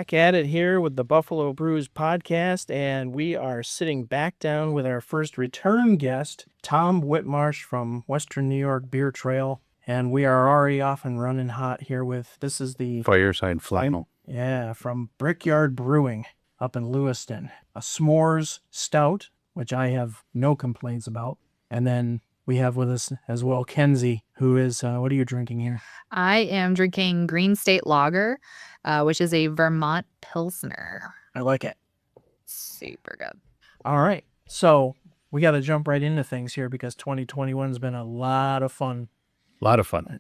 back at it here with the Buffalo Brews podcast, and we are sitting back down with our first return guest, Tom Whitmarsh from Western New York Beer Trail. And we are already off and running hot here with, this is the Fireside Flannel. Yeah, from Brickyard Brewing up in Lewiston. A s'mores stout, which I have no complaints about. And then we have with us as well Kenzi, who is, what are you drinking here? I am drinking Green State Lager, which is a Vermont Pilsner. I like it. Super good. All right. So we got to jump right into things here because 2021 has been a lot of fun. A lot of fun.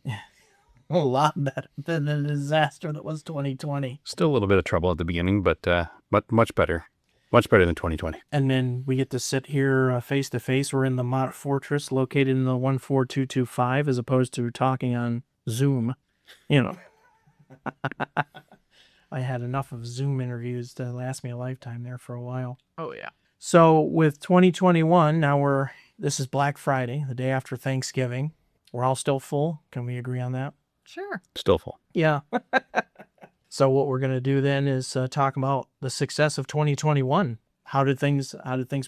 A lot better than the disaster that was 2020. Still a little bit of trouble at the beginning, but much better. Much better than 2020. And then we get to sit here face to face. We're in the Mott Fortress located in the 14225 as opposed to talking on Zoom. You know, I had enough of Zoom interviews to last me a lifetime there for a while. Oh, yeah. So with 2021, now this is Black Friday, the day after Thanksgiving. We're all still full. Can we agree on that? Sure. Still full. Yeah. So what we're going to do then is talk about the success of 2021. How did things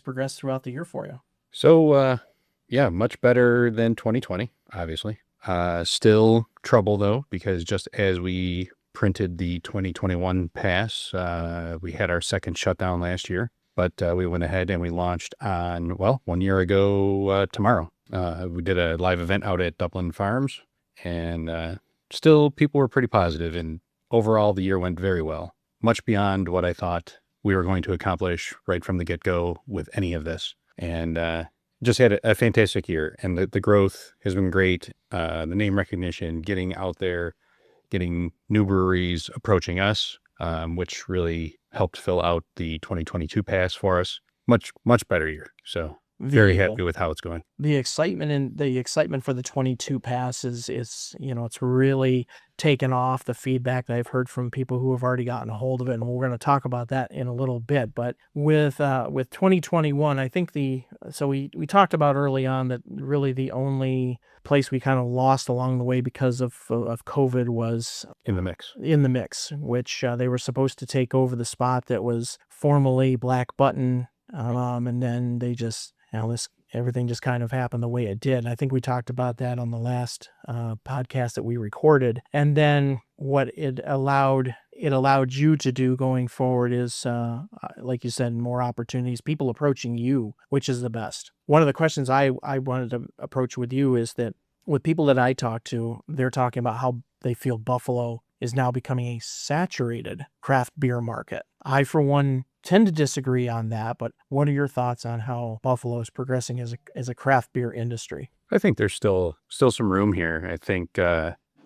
progress throughout the year for you? So, yeah, much better than 2020, obviously. Still trouble, though, because just as we printed the 2021 pass, we had our second shutdown last year. But we went ahead and we launched on, 1 year ago tomorrow. We did a live event out at Dublin Farms, and still people were pretty positive, and overall the year went very well, much beyond what I thought we were going to accomplish right from the get-go with any of this. And just had a fantastic year, and the growth has been great. The name recognition, getting out there, getting new breweries approaching us, which really helped fill out the 2022 pass for us. Much better year. So very happy with how it's going. The excitement for the 22 pass is it's really taken off. The feedback that I've heard from people who have already gotten a hold of it, and we're going to talk about that in a little bit. But with 2021, I think we talked about early on that really the only place we kind of lost along the way because of COVID was in the mix, which they were supposed to take over the spot that was formerly Black Button, and then they just everything just kind of happened the way it did. And I think we talked about that on the last podcast that we recorded. And then what it allowed you to do going forward is, like you said, more opportunities, people approaching you, which is the best. One of the questions I wanted to approach with you is that with people that I talk to, they're talking about how they feel Buffalo is now becoming a saturated craft beer market. I, for one, tend to disagree on that, but what are your thoughts on how Buffalo is progressing as a craft beer industry? I think there's still some room here. I think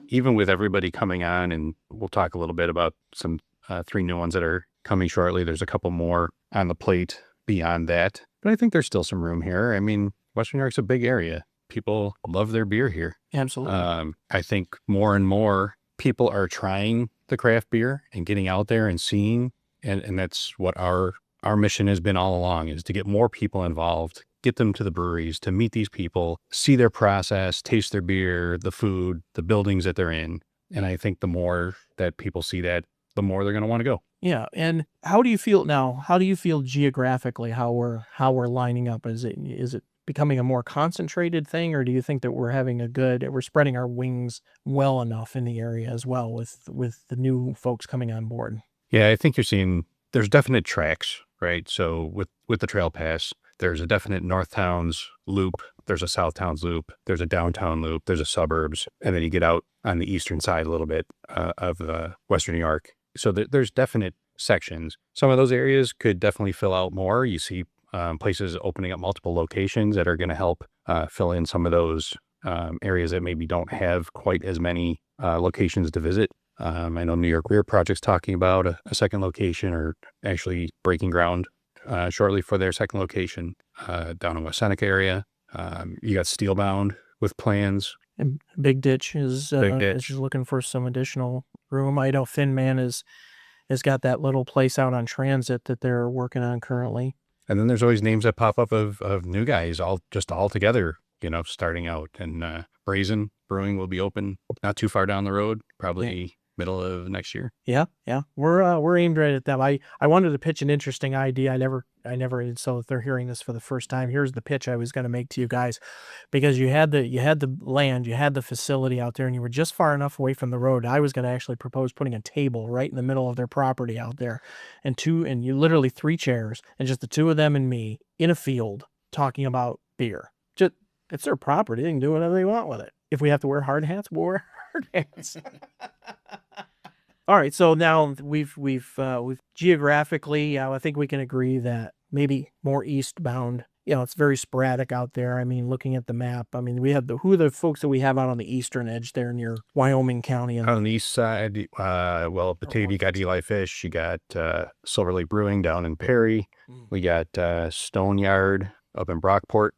even with everybody coming on, and we'll talk a little bit about some 3 new ones that are coming shortly. There's a couple more on the plate beyond that, but I think there's still some room here. I mean, Western New York's a big area. People love their beer here. Absolutely. I think more and more people are trying the craft beer and getting out there and seeing. And that's what our mission has been all along, is to get more people involved, get them to the breweries, to meet these people, see their process, taste their beer, the food, the buildings that they're in. And I think the more that people see that, the more they're going to want to go. Yeah. And how do you feel now? How do you feel geographically how we're lining up? Is it becoming a more concentrated thing, or do you think that we're spreading our wings well enough in the area as well with the new folks coming on board? Yeah, I think you're seeing there's definite tracks, right? So with the Trail Pass, there's a definite North Towns loop, there's a South Towns loop, there's a downtown loop, there's a suburbs, and then you get out on the eastern side a little bit of Western New York. So there's definite sections. Some of those areas could definitely fill out more. You see places opening up multiple locations that are going to help fill in some of those areas that maybe don't have quite as many locations to visit. I know New York Beer Project's talking about a second location, or actually breaking ground shortly for their second location down in West Seneca area. You got Steelbound with plans. And Big Ditch is looking for some additional room. I know Thin Man has got that little place out on Transit that they're working on currently. And then there's always names that pop up of new guys all together, starting out. And Brazen Brewing will be open not too far down the road, probably middle of next year. Yeah. We're aimed right at them. I wanted to pitch an interesting idea. I never. So if they're hearing this for the first time, here's the pitch I was going to make to you guys, because you had the land, you had the facility out there, and you were just far enough away from the road. I was going to actually propose putting a table right in the middle of their property out there, and you literally 3 chairs, and just the 2 of them and me in a field talking about beer. Just, it's their property. They can do whatever they want with it. If we have to wear hard hats, we'll wear hard hats. All right, so now we've geographically, I think we can agree that maybe more eastbound. It's very sporadic out there. I mean, looking at the map, I mean, we have who are the folks that we have out on the eastern edge there near Wyoming County? And on the east side, well, Batavia, you got Eli Fish, you got Silver Lake Brewing down in Perry, we got Stone Yard up in Brockport,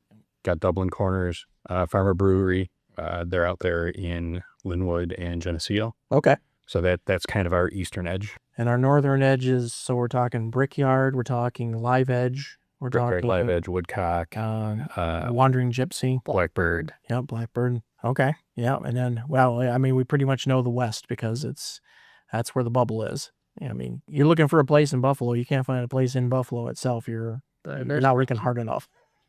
got Dublin Corners, Farmer Brewery. They're out there in Linwood and Geneseo. Okay. So that's kind of our eastern edge. And our northern edge is, so we're talking Brickyard, we're talking Live Edge, we're talking Live Edge, Woodcock, Wandering Gypsy, Blackbird. Yeah, Blackbird. Okay. Yeah, and then, well, I mean, we pretty much know the West because that's where the bubble is. I mean, you're looking for a place in Buffalo, you can't find a place in Buffalo itself. You're not working hard enough.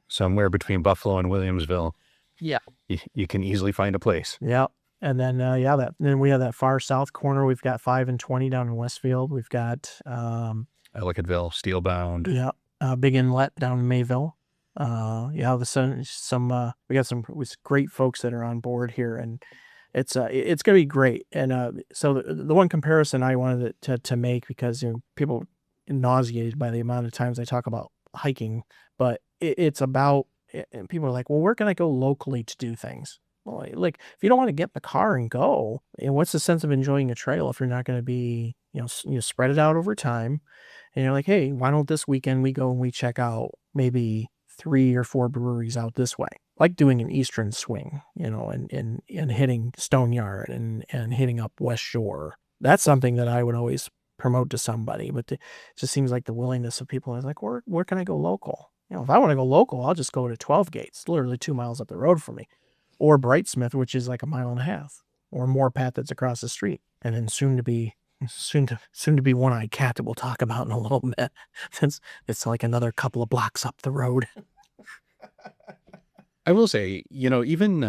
Somewhere between Buffalo and Williamsville. Yeah. You can easily find a place. Yeah. And then, then we have that far south corner. We've got 5 and 20 down in Westfield. We've got Ellicottville, Steelbound. Yeah. Big Inlet down in Mayville. We got some great folks that are on board here, and it's going to be great. And so the one comparison I wanted to make, because people are nauseated by the amount of times I talk about hiking, but it's about, and people are like, well, where can I go locally to do things? Well, like, if you don't want to get in the car and go, what's the sense of enjoying a trail if you're not going to be, you spread it out over time, and you're like, hey, why don't this weekend we go and we check out maybe 3 or 4 breweries out this way, like doing an eastern swing, and hitting Stone Yard and hitting up West Shore. That's something that I would always promote to somebody, but it just seems like the willingness of people is like, where can I go local? If I want to go local, I'll just go to 12 Gates, literally 2 miles up the road from me. Or Brightsmith, which is like 1.5 miles, or Moorpat that's across the street, and then soon to be One-Eyed Cat that we'll talk about in a little bit, since it's like another couple of blocks up the road. I will say, even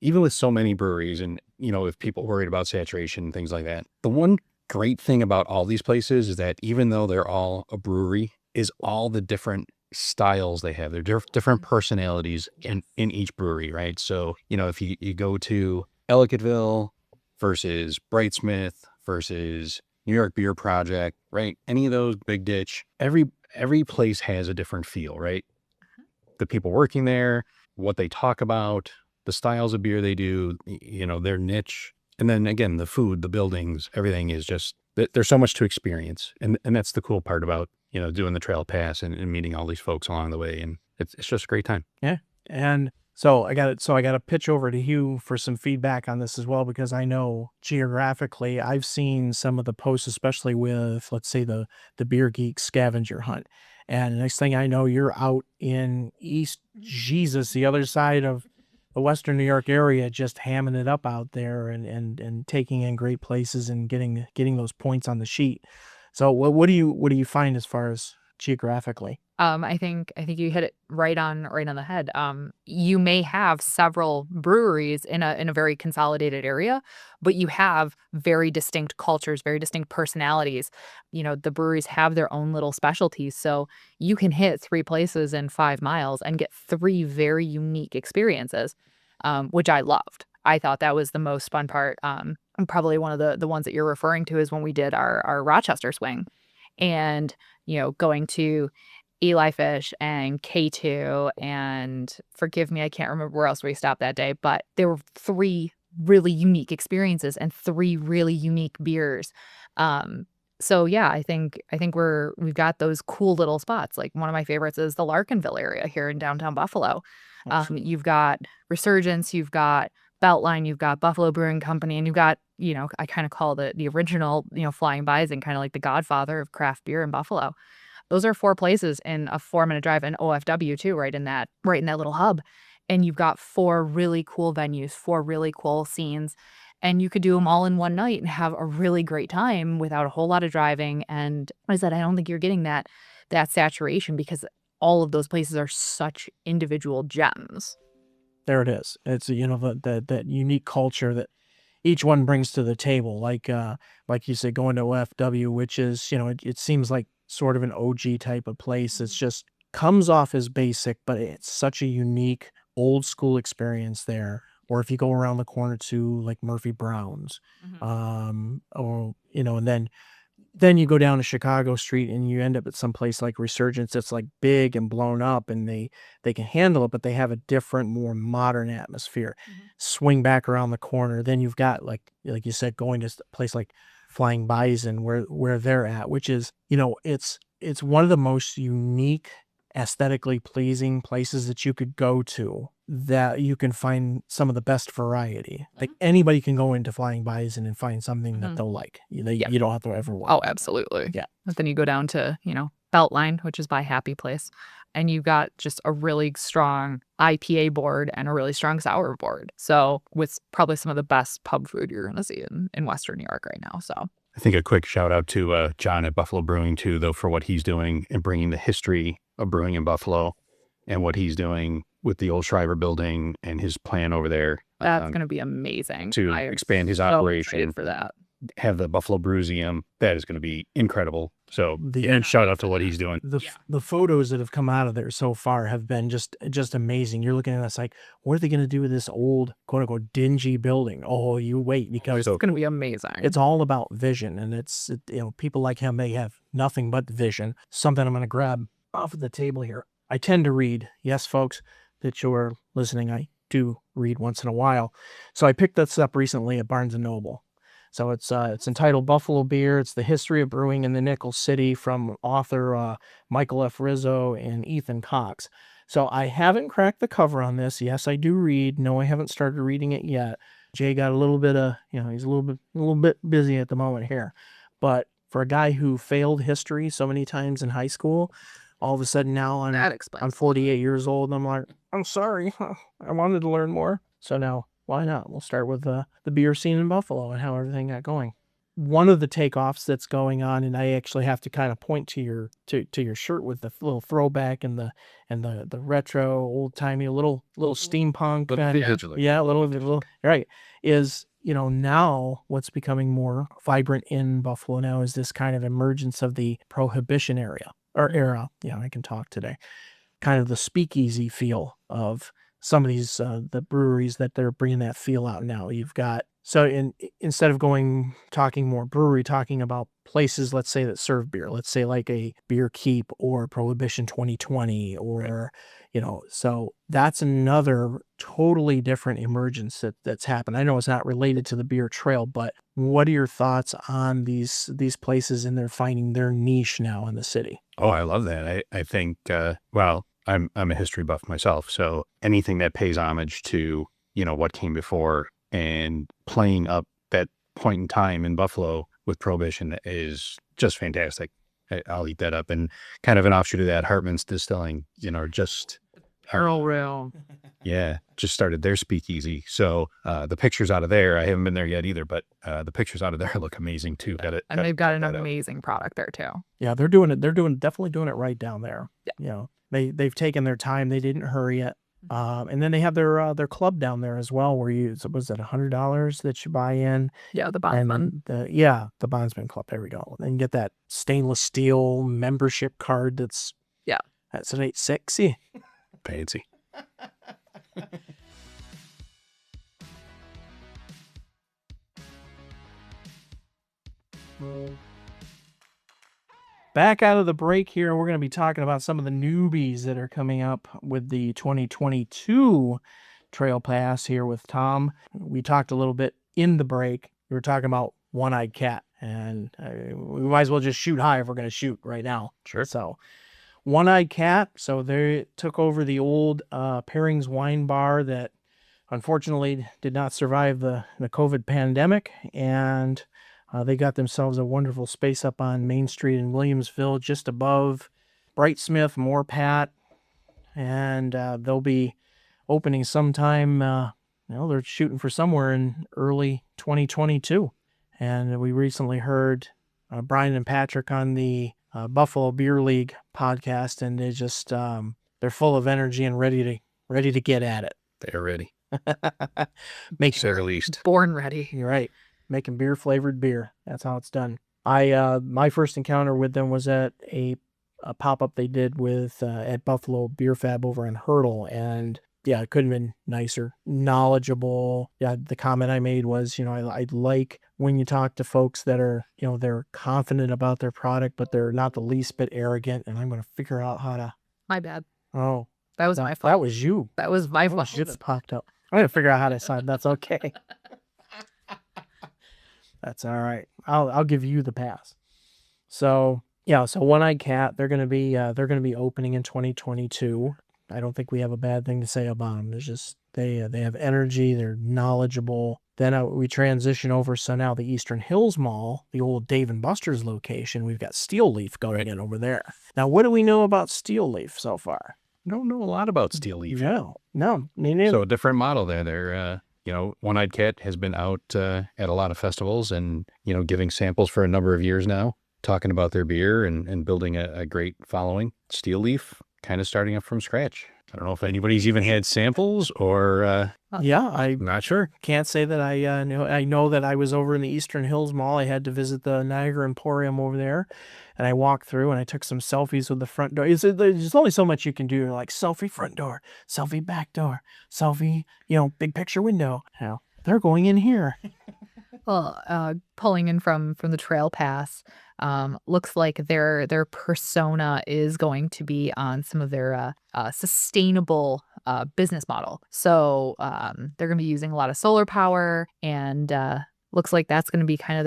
with so many breweries, and if people worried about saturation and things like that, the one great thing about all these places is that even though they're all a brewery, is all the different styles they have. They're different personalities in each brewery, right? So, if you go to Ellicottville versus Brightsmith versus New York Beer Project, right? Any of those, Big Ditch, every place has a different feel, right? The people working there, what they talk about, the styles of beer they do, their niche. And then again, the food, the buildings, everything is just, there's so much to experience. And that's the cool part about, doing the trail pass and meeting all these folks along the way. And it's just a great time. Yeah. And so I got to pitch over to Hugh for some feedback on this as well, because I know geographically I've seen some of the posts, especially with, let's say, the Beer Geek scavenger hunt. And the next thing I know, you're out in East Jesus, the other side of the Western New York area, just hamming it up out there and taking in great places and getting those points on the sheet. So what do you find as far as geographically? I think you hit it right on the head. You may have several breweries in a very consolidated area, but you have very distinct cultures, very distinct personalities. The breweries have their own little specialties, so you can hit 3 places in 5 miles and get 3 very unique experiences, which I loved. I thought that was the most fun part. And probably one of the ones that you're referring to is when we did our Rochester swing, and going to Eli Fish and K2, and forgive me, I can't remember where else we stopped that day, but there were 3 really unique experiences and 3 really unique beers. So yeah, I think we've got those cool little spots. Like, one of my favorites is the Larkinville area here in downtown Buffalo. You've got Resurgence, you've got Beltline, you've got Buffalo Brewing Company, and you've got, I kind of call the original, Flying Bison, kind of like the godfather of craft beer in Buffalo. Those are 4 places in a 4-minute drive, and OFW too, right in that little hub. And you've got 4 really cool venues, 4 really cool scenes. and you could do them all in one night and have a really great time without a whole lot of driving. And I said, I don't think you're getting that saturation because all of those places are such individual gems. There it is. It's, you know, that unique culture that each one brings to the table. Like you said, going to OFW, which is, you know, it seems like sort of an OG type of place. It's just comes off as basic, but it's such a unique old school experience there. Or if you go around the corner to like Murphy Brown's, or, you know, and then you go down to Chicago Street and you end up at some place like Resurgence that's like big and blown up, and they can handle it, but they have a different, more modern atmosphere. Swing back around the corner, then you've got like you said, going to a place like Flying Bison where they're at, which is, you know, it's one of the most unique, aesthetically pleasing places that you could go to, that you can find some of the best variety. Like anybody can go into Flying Bison and find something that they'll like. You don't have to ever worry. Oh, absolutely. Yeah. But then you go down to, you know, Beltline, which is by Happy Place, and you've got just a really strong IPA board and a really strong sour board. So with probably some of the best pub food you're going to see in Western New York right now. So I think a quick shout out to John at Buffalo Brewing too, though, for what he's doing and bringing the history of brewing in Buffalo and what he's doing with the old Shriver building and his plan over there. That's going to be amazing to expand his operation for that. Have the Buffalo Brewseum. That is going to be incredible. So and shout out to what he's doing. The photos that have come out of there so far have been just amazing. You're looking at this like, what are they going to do with this old, quote unquote, dingy building? Oh, you wait, because it's going to be amazing. It's all about vision, and you know, people like him, they have nothing but vision. Something I'm going to grab off of the table here. I tend to read. Yes, folks, that you're listening, I do read once in a while. So I picked this up recently at Barnes & Noble. So it's entitled Buffalo Beer. It's the history of brewing in the Nickel City from author Michael F. Rizzo and Ethan Cox. So I haven't cracked the cover on this. Yes, I do read. No, I haven't started reading it yet. Jay got a little bit of, you know, he's a little bit busy at the moment here. But for a guy who failed history so many times in high school, all of a sudden now I'm 48 years old, and I'm like, I'm sorry, I wanted to learn more. So now, why not? We'll start with the beer scene in Buffalo and how everything got going. One of the takeoffs that's going on, and I actually have to kind of point to your shirt with the little throwback and the retro, old timey, little steampunk, little right, is, you know, now what's becoming more vibrant in Buffalo now is this kind of emergence of the Prohibition-era. Yeah, I can talk today. Kind of the speakeasy feel of some of these the breweries that they're bringing that feel out now. You've got, so instead of talking more brewery, talking about places, let's say, that serve beer, let's say like a Beer Keep or Prohibition 2020 or, you know, so that's another totally different emergence that's happened. I know it's not related to the beer trail, but what are your thoughts on these places and they're finding their niche now in the city? Oh, I love that. I think, well, I'm a history buff myself, so anything that pays homage to, you know, what came before and playing up that point in time in Buffalo with Prohibition is just fantastic. I'll eat that up. And kind of an offshoot of that, Hartman's Distilling, you know, just Earl Rail. Yeah, just started their speakeasy. So the pictures out of there, I haven't been there yet either, but the pictures out of there look amazing too. And they've got an amazing product there too. Yeah, they're definitely doing it right down there. Yeah. You know, they've taken their time. They didn't hurry it. And then they have their club down there as well, where was it $100 that you buy in? Yeah, the Bondsman. The Bondsman Club. There we go. And you get that stainless steel membership card. That's sexy. Fancy. Back out of the break here, we're going to be talking about some of the newbies that are coming up with the 2022 Trail Pass here with Tom. We talked a little bit in the break. We were talking about One-Eyed Cat, and we might as well just shoot high if we're going to shoot right now. Sure. So One-Eyed Cat, so they took over the old Pairings Wine Bar that unfortunately did not survive the COVID pandemic, and they got themselves a wonderful space up on Main Street in Williamsville, just above Brightsmith, Moorpat, and they'll be opening sometime they're shooting for somewhere in early 2022. And we recently heard Brian and Patrick on the Buffalo Beer League podcast, and they just they're full of energy and ready to get at it. They're ready. Make Say the least. Born ready. You're right. Making beer flavored beer. That's how it's done. My first encounter with them was at a pop-up they did with at Buffalo Beer Fab over in Hurdle, and yeah, it couldn't have been nicer. Knowledgeable. Yeah, the comment I made was, I like when you talk to folks that are, they're confident about their product, but they're not the least bit arrogant, and I'm going to figure out how to... My bad. Oh. That was my fault. That was you. That was my fault. Shit that popped up. I'm going to figure out how to sign. That's okay. That's all right. I'll give you the pass. So, yeah, so One-Eyed Cat, they're going to be opening in 2022. I don't think we have a bad thing to say about them. There's just they have energy, they're knowledgeable. Then we transition over, so now the Eastern Hills Mall, the old Dave & Buster's location, we've got Steel Leaf going in over there. Now, what do we know about Steel Leaf so far? I don't know a lot about Steel Leaf. No, me neither. So a different model there. They're, One-Eyed Cat has been out at a lot of festivals and, giving samples for a number of years now, talking about their beer and building a great following. Steel Leaf, kind of starting up from scratch. I don't know if anybody's even had samples or... yeah, I'm not sure. Can't say that I know. I know that I was over in the Eastern Hills Mall. I had to visit the Niagara Emporium over there, and I walked through and I took some selfies with the front door. There's only so much you can do. You're like, selfie front door, selfie back door, selfie, big picture window. They're going in here. Well, pulling in from the trail pass, looks like their persona is going to be on some of their sustainable business model. So they're going to be using a lot of solar power, and looks like that's going to be kind of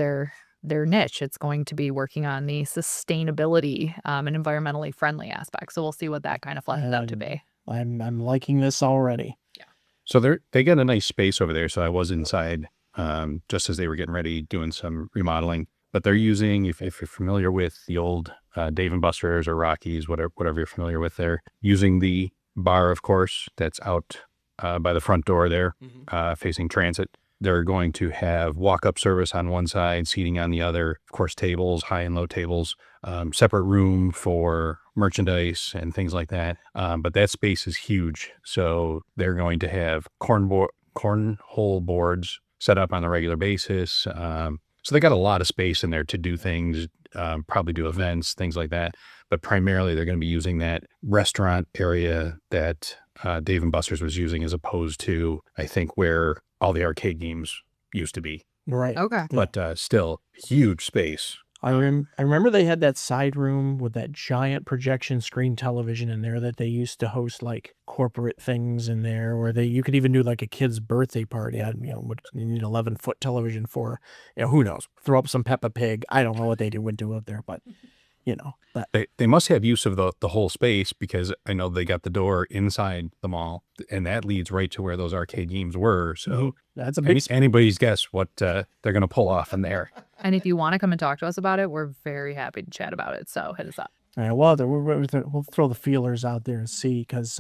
their niche. It's going to be working on the sustainability and environmentally friendly aspects. So we'll see what that kind of fleshes out to be. I'm liking this already. Yeah. So they got a nice space over there. So I was inside just as they were getting ready, doing some remodeling. But they're using, if you're familiar with the old Dave & Buster's or Rockies, whatever you're familiar with, they're using the bar, of course, that's out by the front door there, facing transit. They're going to have walk-up service on one side, seating on the other, of course, tables, high and low tables, separate room for merchandise and things like that. But that space is huge. So they're going to have cornhole boards set up on a regular basis. So they got a lot of space in there to do things, probably do events, things like that. But primarily they're going to be using that restaurant area that Dave & Buster's was using, as opposed to, I think, where all the arcade games used to be. Right. Okay. But still, huge space. I remember they had that side room with that giant projection screen television in there that they used to host like corporate things in there, where you could even do like a kid's birthday party. What you need an 11-foot television for, who knows? Throw up some Peppa Pig. I don't know what they would do up there, but but They must have use of the whole space, because I know they got the door inside the mall, and that leads right to where those arcade games were. So that's a big anybody's guess what they're going to pull off in there. And if you want to come and talk to us about it, we're very happy to chat about it. So hit us up. All right, well, we'll throw the feelers out there and see, because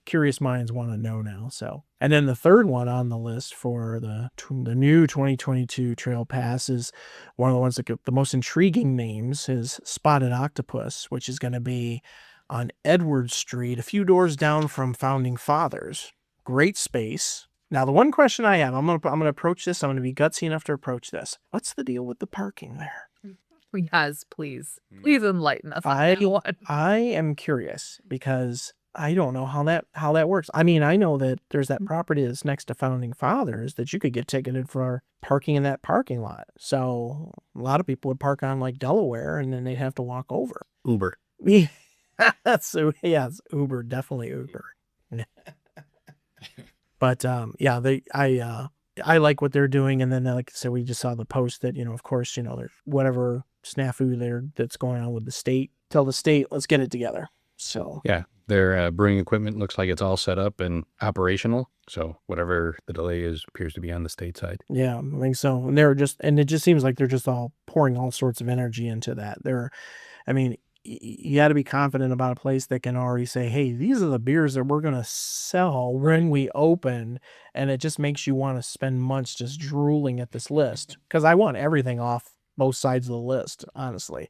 curious minds want to know now. So, and then the third one on the list for the new 2022 Trail Pass is one of the ones that get the most intriguing names, is Spotted Octopus, which is going to be on Edward Street, a few doors down from Founding Fathers. Great space. Now, the one question I have, I'm gonna approach this. I'm gonna be gutsy enough to approach this. What's the deal with the parking there? Yes, please enlighten us. I am curious, because I don't know how that works. I mean, I know that there's that property that's next to Founding Fathers that you could get ticketed for parking in that parking lot. So a lot of people would park on like Delaware, and then they'd have to walk over. Uber. So yeah, it's Uber, definitely Uber. But I like what they're doing. And then, like I said, we just saw the post that, of course, there's whatever snafu there that's going on with the state. Tell the state, let's get it together. So yeah, their brewing equipment looks like it's all set up and operational. So whatever the delay is appears to be on the state side. Yeah, I think so. And it just seems like they're just all pouring all sorts of energy into that. you got to be confident about a place that can already say, hey, these are the beers that we're going to sell when we open. And it just makes you want to spend months just drooling at this list, because I want everything off both sides of the list. Honestly,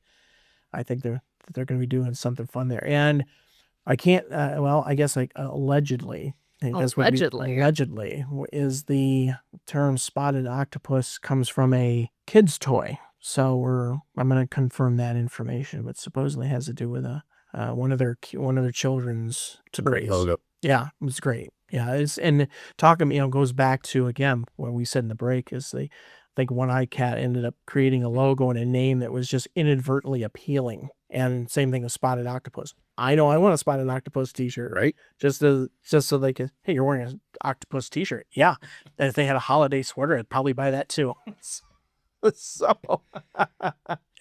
I think they're going to be doing something fun there. And I can't, well, I guess like allegedly, allegedly is the term spotted octopus comes from a kid's toy. So I'm going to confirm that information, but supposedly has to do with one of their children's Great logo. Yeah, it was great. Yeah, and talking, goes back to, again, what we said in the break is I think One Eye Cat ended up creating a logo and a name that was just inadvertently appealing. And same thing with Spotted Octopus. I know I want a Spotted Octopus t-shirt. Right. Just so they could, hey, you're wearing an octopus t-shirt. Yeah. And if they had a holiday sweater, I'd probably buy that too. So,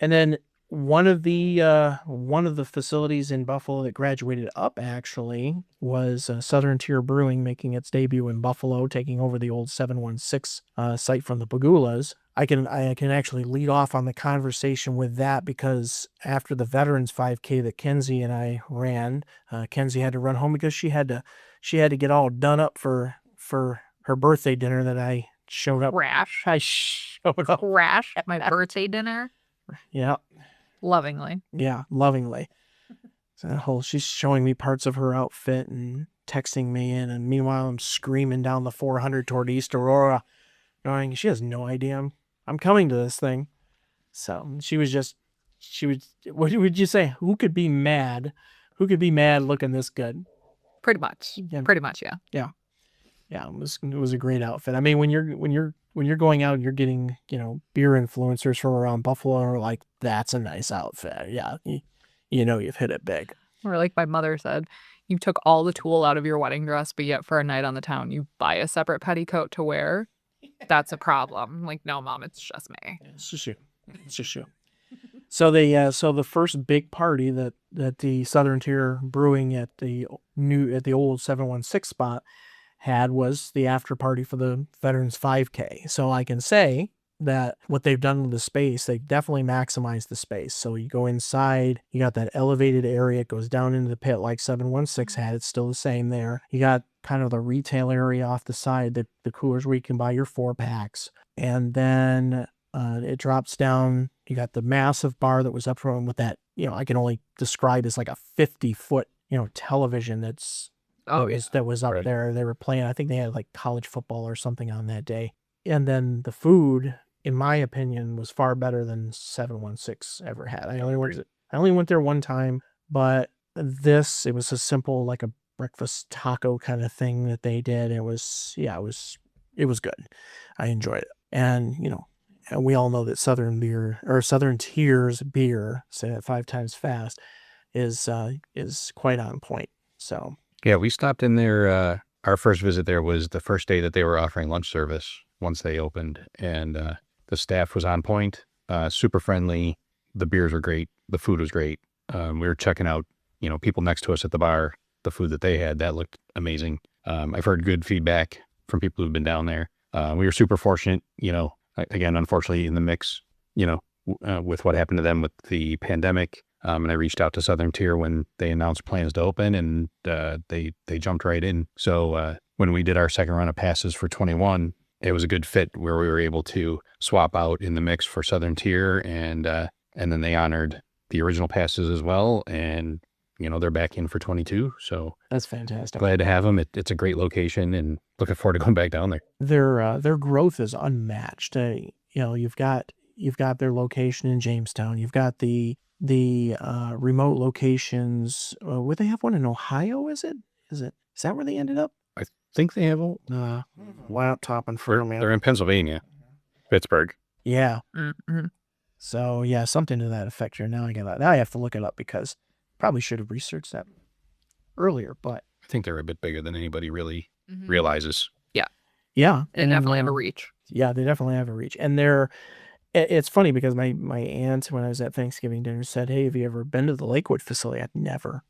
and then one of the facilities in Buffalo that graduated up actually was Southern Tier Brewing, making its debut in Buffalo, taking over the old 716 site from the Pagulas. I can actually lead off on the conversation with that, because after the Veterans 5K that Kenzi and I ran, Kenzi had to run home because she had to get all done up for her birthday dinner that I showed up. I showed up. Crash at my birthday dinner. Yeah. Lovingly. Yeah, lovingly. So she's showing me parts of her outfit and texting me in, and meanwhile I'm screaming down the 400 toward East Aurora, going, she has no idea I'm coming to this thing. So what would you say? Who could be mad? Who could be mad looking this good? Pretty much. Yeah. Pretty much, yeah. Yeah. Yeah, it was a great outfit. I mean, when you're going out and you're getting, beer influencers from around Buffalo are like, that's a nice outfit. Yeah. You've hit it big. Or like my mother said, you took all the tulle out of your wedding dress, but yet for a night on the town, you buy a separate petticoat to wear. That's a problem. Like, no, Mom, it's just me. It's just you. So the first big party that the Southern Tier Brewing at the old 716 spot had was the after party for the Veterans 5K. So I can say that what they've done with the space, they definitely maximized the space. So you go inside, you got that elevated area, it goes down into the pit like 716 had. It's still the same there. You got kind of the retail area off the side, the coolers where you can buy your 4-packs. And then it drops down. You got the massive bar that was up front with that, I can only describe as like a 50-foot, television that was up there. They were playing, I think they had like college football or something on that day. And then the food, in my opinion, was far better than 716 ever had. I only went there one time, but it was a simple, like a breakfast taco kind of thing that they did. It was good. I enjoyed it. And, and we all know that Southern Tier's beer, say that 5 times fast, is quite on point. So yeah, we stopped in there. Our first visit there was the first day that they were offering lunch service once they opened, and the staff was on point, super friendly. The beers were great. The food was great. We were checking out, people next to us at the bar, the food that they had, that looked amazing. I've heard good feedback from people who've been down there. We were super fortunate, again, unfortunately in the mix, with what happened to them with the pandemic. And I reached out to Southern Tier when they announced plans to open, and they jumped right in. So when we did our second run of passes for 21, it was a good fit where we were able to swap out in the mix for Southern Tier, and then they honored the original passes as well. And they're back in for 22. So that's fantastic. Glad to have them. It's a great location, and looking forward to going back down there. Their growth is unmatched. You've got their location in Jamestown. You've got the remote locations. Would they have one in Ohio? Is that where they ended up? I think they have laptop in front of me. They're in Pennsylvania, Pittsburgh. Yeah. Mm-hmm. So yeah, something to that effect here. Now I have to look it up, because probably should have researched that earlier, but I think they're a bit bigger than anybody really realizes. Yeah. They definitely have a reach. Yeah, they definitely have a reach. And it's funny because my aunt, when I was at Thanksgiving dinner, said, hey, have you ever been to the Lakewood facility? I'd never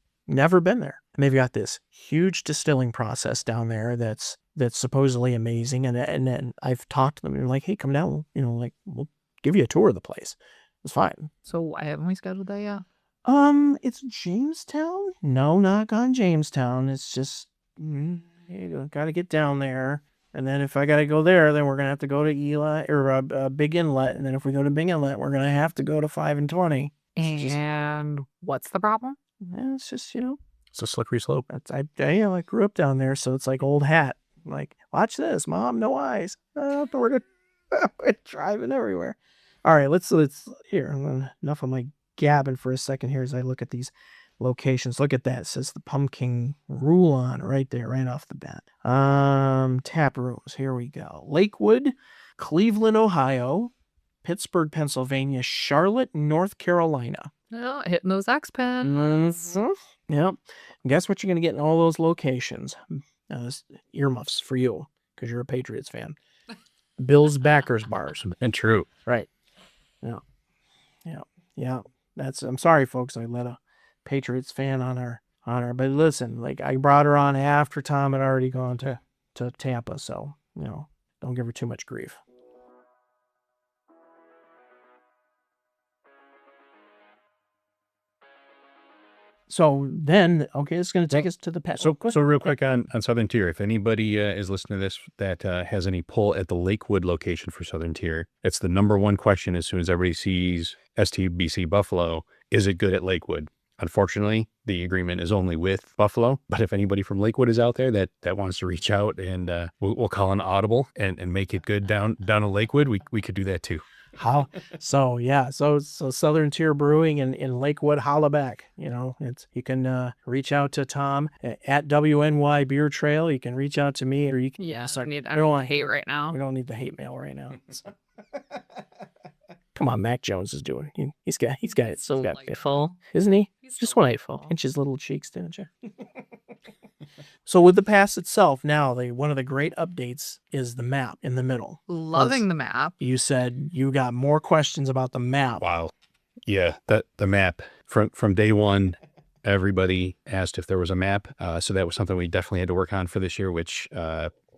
been there. And they've got this huge distilling process down there that's supposedly amazing. And then I've talked to them, and they're like, hey, come down, we'll give you a tour of the place. It's fine. So why haven't we scheduled that yet? It's Jamestown? No, not gone Jamestown. It's just, you gotta get down there. And then if I gotta go there, then we're gonna have to go to Eli or Big Inlet. And then if we go to Big Inlet, we're gonna have to go to 5 and 20. And what's the problem? It's just, It's a slippery slope. I grew up down there, so it's like old hat. Like, watch this, Mom, no eyes. We're driving everywhere. All right, let's here. Enough of my gabbing for a second here as I look at these locations. Look at that. It says the Pumpkin Rule-On right there, right off the bat. Tap rooms. Here we go. Lakewood, Cleveland, Ohio, Pittsburgh, Pennsylvania, Charlotte, North Carolina. Oh, hitting those X-Pens. Yep. Guess what you're going to get in all those locations? Earmuffs for you, because you're a Patriots fan. Bills backers bars. And true. Right. Yeah. I'm sorry, folks. I let a Patriots fan on our, but listen, like I brought her on after Tom had already gone to Tampa, so don't give her too much grief. So then, okay, it's going to take us to the pet. So real quick on Southern Tier, if anybody is listening to this that has any pull at the Lakewood location for Southern Tier, it's the number one question as soon as everybody sees STBC Buffalo. Is it good at Lakewood? Unfortunately, the agreement is only with Buffalo. But if anybody from Lakewood is out there that wants to reach out and we'll call an audible and make it good down to Lakewood, we could do that too. How? So Southern Tier Brewing in Lakewood, holla back. You can reach out to Tom at WNY Beer Trail. You can reach out to me, or you can. Yeah, I don't want hate right now. We don't need the hate mail right now. Come on, Mac Jones is doing it. He's got it. So delightful, Isn't he? He's just delightful. Pinch his little cheeks, don't you? So with the pass itself, now one of the great updates is the map in the middle. Loving the map. You said you got more questions about the map. Wow. Yeah, the map from day one, everybody asked if there was a map. So that was something we definitely had to work on for this year, which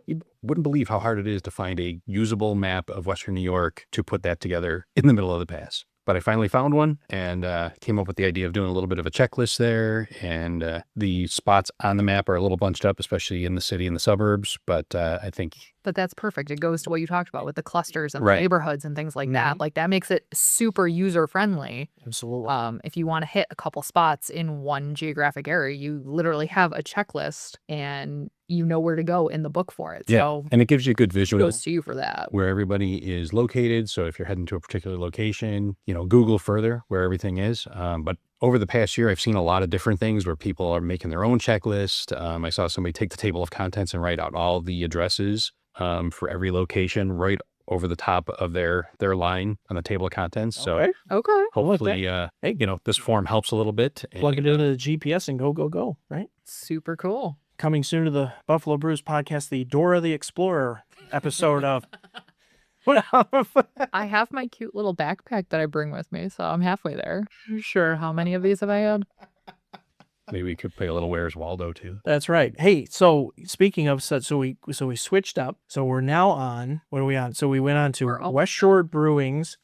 you wouldn't believe how hard it is to find a usable map of Western New York to put that together in the middle of the pass. But I finally found one and came up with the idea of doing a little bit of a checklist there. And the spots on the map are a little bunched up, especially in the city and the suburbs. But I think... But that's perfect. It goes to what you talked about with the clusters and Right. the neighborhoods and things like that. Like that makes it super user-friendly. Absolutely. If you want to hit a couple spots in one geographic area, you literally have a checklist and you know where to go in the book for it. Yeah, So and it gives you a good visual kudos to you for that. where everybody is located. So if you're heading to a particular location, Google further where everything is. But over the past year, I've seen a lot of different things where people are making their own checklist. I saw somebody take the table of contents and write out all the addresses for every location right over the top of their line on the table of contents. So Okay. hopefully, this form helps a little bit. Plug it into the GPS and go, right? Super cool. Coming soon to the Buffalo Brews podcast, the Dora the Explorer episode of... I have my cute little backpack that I bring with me, so I'm halfway there. Sure. How many of these have I had? Maybe we could play a little Where's Waldo too. That's right. Hey, so speaking of such, so we switched up. So we're now on, what are we on? So we went on to West Shore Brewing's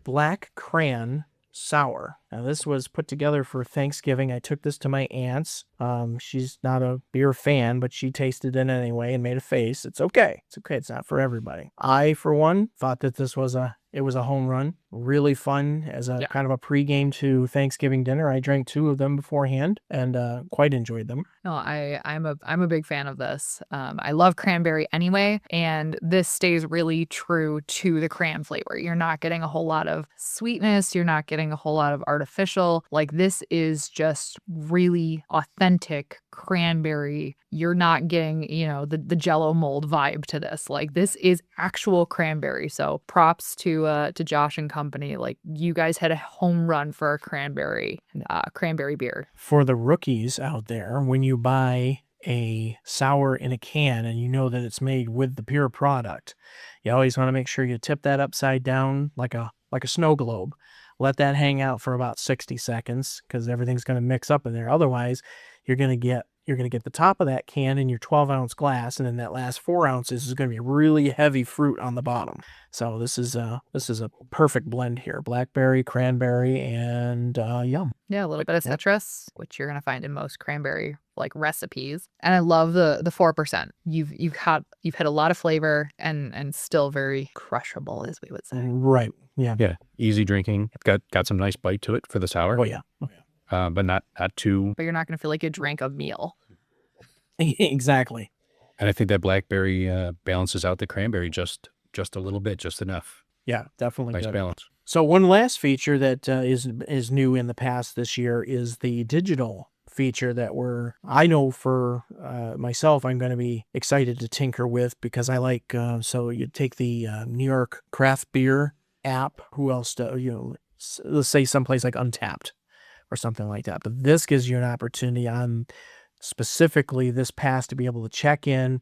Black Crayon Sour. Now this was put together for Thanksgiving. I took this to my aunt's. She's not a beer fan, but she tasted it anyway and made a face. It's okay. It's not for everybody. I, for one, thought that this was a home run. Really fun as a kind of a pregame to Thanksgiving dinner. I drank 2 of them beforehand and quite enjoyed them. No, I'm a big fan of this. I love cranberry anyway, and this stays really true to the cran flavor. You're not getting a whole lot of sweetness. You're not getting a whole lot of artificial. Like this is just really authentic cranberry. You're not getting, the Jell-O mold vibe to this. Like this is actual cranberry. So props to Josh and company. Like you guys had a home run for a cranberry beer. For the rookies out there, when you buy a sour in a can and you know that it's made with the pure product, you always want to make sure you tip that upside down like a snow globe. Let that hang out for about 60 seconds because everything's going to mix up in there. Otherwise, you're going to you're going to get the top of that can in your 12-ounce glass, and then that last 4 ounces is going to be really heavy fruit on the bottom. So this is a perfect blend here: blackberry, cranberry, and yum. Yeah, a little bit of citrus, which you're gonna find in most cranberry like recipes. And I love the 4%. You've hit a lot of flavor and still very crushable, as we would say. Right. Yeah. Yeah. Easy drinking. It's got some nice bite to it for the sour. Oh yeah. But not too. But you're not gonna feel like you drank a meal. Exactly. And I think that blackberry balances out the cranberry just a little bit, just enough. Yeah, definitely Nice good. balance. So one last feature that is new in the past this year is the digital feature that I know for myself, I'm going to be excited to tinker with, because I like, so you take the New York craft beer app. Who else let's say someplace like Untapped or something like that. But this gives you an opportunity on specifically this pass to be able to check in,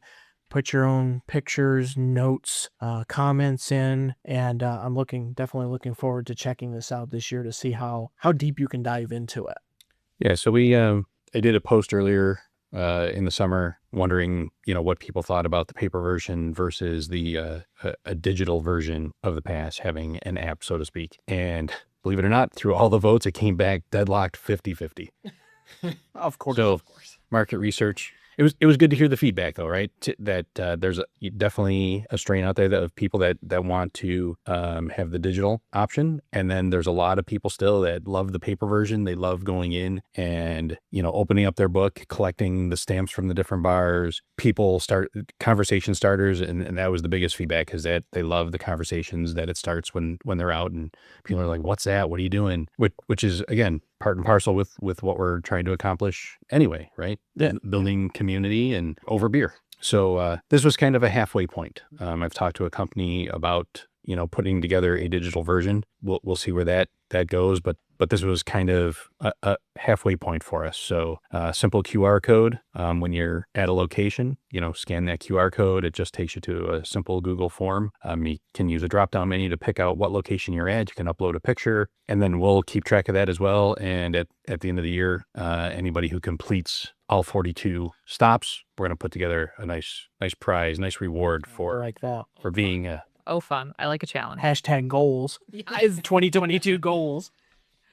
put your own pictures, notes, comments in, and I'm definitely looking forward to checking this out this year to see how deep you can dive into it. Yeah, so I did a post earlier in the summer wondering, what people thought about the paper version versus the a digital version of the pass, having an app, so to speak. And believe it or not, through all the votes, it came back deadlocked 50-50. Of course. So market research. It was good to hear the feedback, though, right? That there's definitely a strain out there of people that want to have the digital option, and then there's a lot of people still that love the paper version. They love going in and opening up their book, collecting the stamps from the different bars. People start conversation starters, and that was the biggest feedback, is that they love the conversations that it starts when they're out, and people are like, "What's that? What are you doing?" Which is, again, part and parcel with what we're trying to accomplish anyway, right? Yeah. Building community and over beer. So this was kind of a halfway point. I've talked to a company about, putting together a digital version. We'll see where that goes, but this was kind of a halfway point for us. So simple QR code. When you're at a location, scan that QR code. It just takes you to a simple Google form. You can use a drop-down menu to pick out what location you're at. You can upload a picture, and then we'll keep track of that as well. And at the end of the year, anybody who completes all 42 stops, we're going to put together a nice prize, nice reward for like that. for being Oh, fun. I like a challenge. Hashtag goals. Yes. 2022 goals.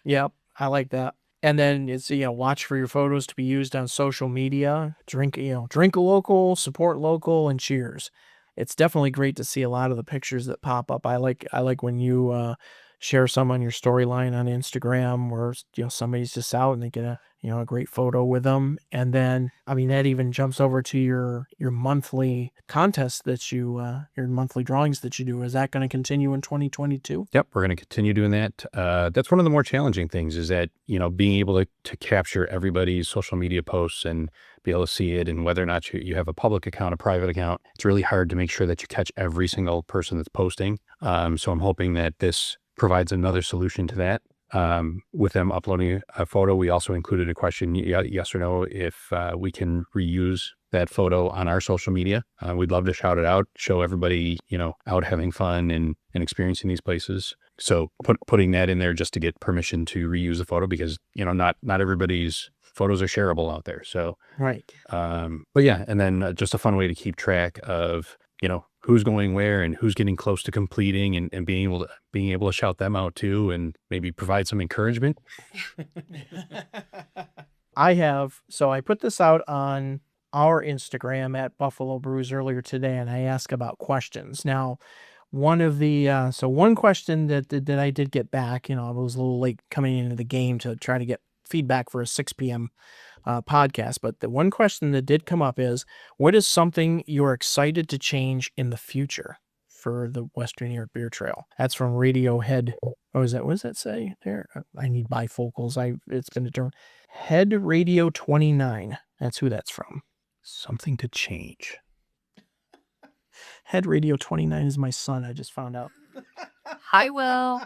Yep, I like that. And then it's, watch for your photos to be used on social media. Drink local, support local, and cheers. It's definitely great to see a lot of the pictures that pop up. I like when you share some on your storyline on Instagram, where somebody's just out and they get a great photo with them. And then that even jumps over to your monthly contest that your monthly drawings that you do. Is that going to continue in 2022? Yep, we're going to continue doing that. That's one of the more challenging things, is that being able to capture everybody's social media posts and be able to see it, and whether or not you have a public account, a private account. It's really hard to make sure that you catch every single person that's posting. So I'm hoping that this provides another solution to that. With them uploading a photo, we also included a question, yes or no, if we can reuse that photo on our social media. We'd love to shout it out, show everybody, out having fun and experiencing these places. So putting that in there just to get permission to reuse the photo, because, not everybody's photos are shareable out there. So, right. But yeah, and then just a fun way to keep track of, who's going where and who's getting close to completing, and being able to shout them out too, and maybe provide some encouragement. I put this out on our Instagram at Buffalo Brews earlier today, and I asked about questions. Now, one question that I did get back, I was a little late coming into the game to try to get feedback for a 6 p.m. Podcast, but the one question that did come up is, what is something you're excited to change in the future for the Western New York Beer Trail? That's from Radiohead. What does that say there? I need bifocals. It's been determined. Head Radio 29. That's who that's from. Something to change. Head Radio 29 is my son. I just found out. Hi, Will.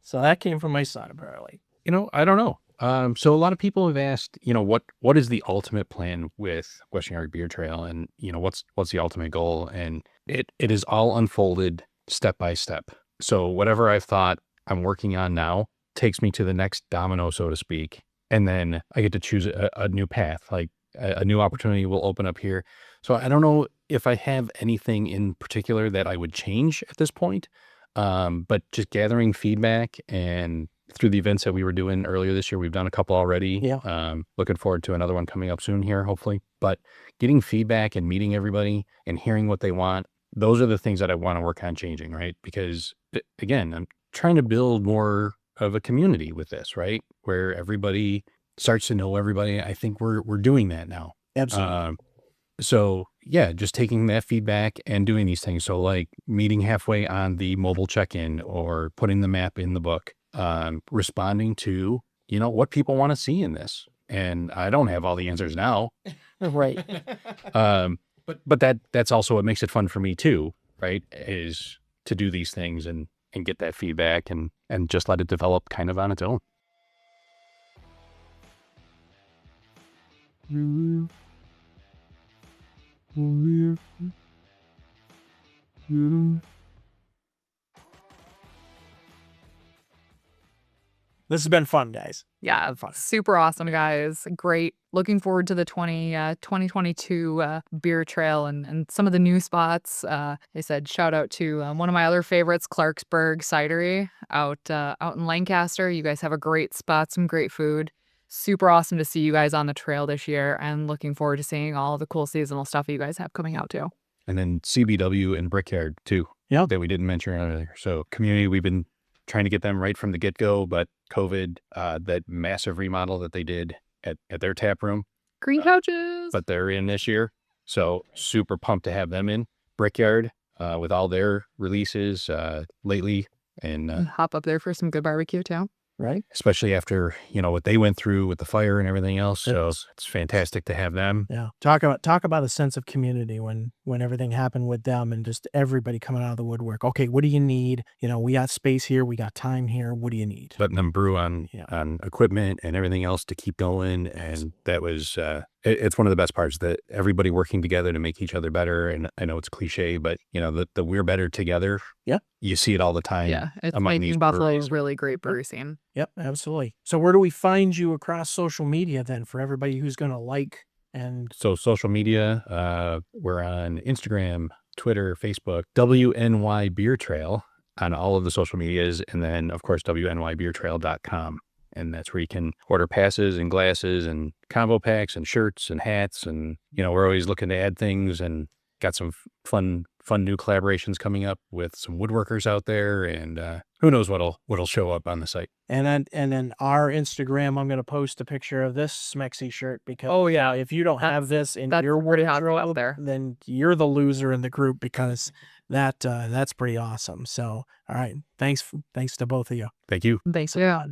So that came from my son, apparently. I don't know. So a lot of people have asked, what is the ultimate plan with Western New York Beer Trail, and what's the ultimate goal? And it is all unfolded step by step. So whatever I've thought I'm working on now takes me to the next domino, so to speak, and then I get to choose a new path, like a new opportunity will open up here. So I don't know if I have anything in particular that I would change at this point. But just gathering feedback, and through the events that we were doing earlier this year, we've done a couple already. Yeah. Looking forward to another one coming up soon here, hopefully. But getting feedback and meeting everybody and hearing what they want, those are the things that I want to work on changing, right? Because again, I'm trying to build more of a community with this, right? Where everybody starts to know everybody. I think we're doing that now. Absolutely. So yeah, just taking that feedback and doing these things. So like meeting halfway on the mobile check-in or putting the map in the book, responding to, what people want to see in this. And I don't have all the answers now. Right. But that's also what makes it fun for me too, right? Is to do these things and get that feedback and just let it develop kind of on its own. This has been fun, guys. Yeah, Fun. super awesome, guys. Great. Looking forward to the 2022 beer trail and some of the new spots. They said shout out to one of my other favorites, Clarksburg Cidery out in Lancaster. You guys have a great spot, some great food. Super awesome to see you guys on the trail this year, and looking forward to seeing all the cool seasonal stuff you guys have coming out too. And then CBW and Brickyard too. Yeah. That we didn't mention earlier. So community, we've been trying to get them right from the get-go, but COVID, that massive remodel that they did at their tap room. Green couches. But they're in this year. So super pumped to have them in. Brickyard, with all their releases lately. And hop up there for some good barbecue too. Right. Especially after, what they went through with the fire and everything else. So it's fantastic to have them. Yeah. Talk about a sense of community when everything happened with them and just everybody coming out of the woodwork. Okay, what do you need? We got space here. We got time here. What do you need? Letting them brew on equipment and everything else to keep going. And that was, it's one of the best parts, that everybody working together to make each other better. And I know it's cliche, but the we're better together. Yeah. You see it all the time. Yeah. It's among these making Buffalo breweries. a really great brewery scene. Yep, absolutely. So where do we find you across social media then, for everybody who's going to like? And so social media, we're on Instagram, Twitter, Facebook, WNY Beer Trail on all of the social medias. And then of course, WNYBeerTrail.com. And that's where you can order passes and glasses and combo packs and shirts and hats. And, we're always looking to add things, and got some fun new collaborations coming up with some woodworkers out there, and who knows what'll show up on the site. And then our Instagram, I'm going to post a picture of this Smexy shirt, because if you don't have this in your wardrobe, there, then you're the loser in the group, because that's pretty awesome. So all right, thanks to both of you. Thank you. Thanks. Yeah.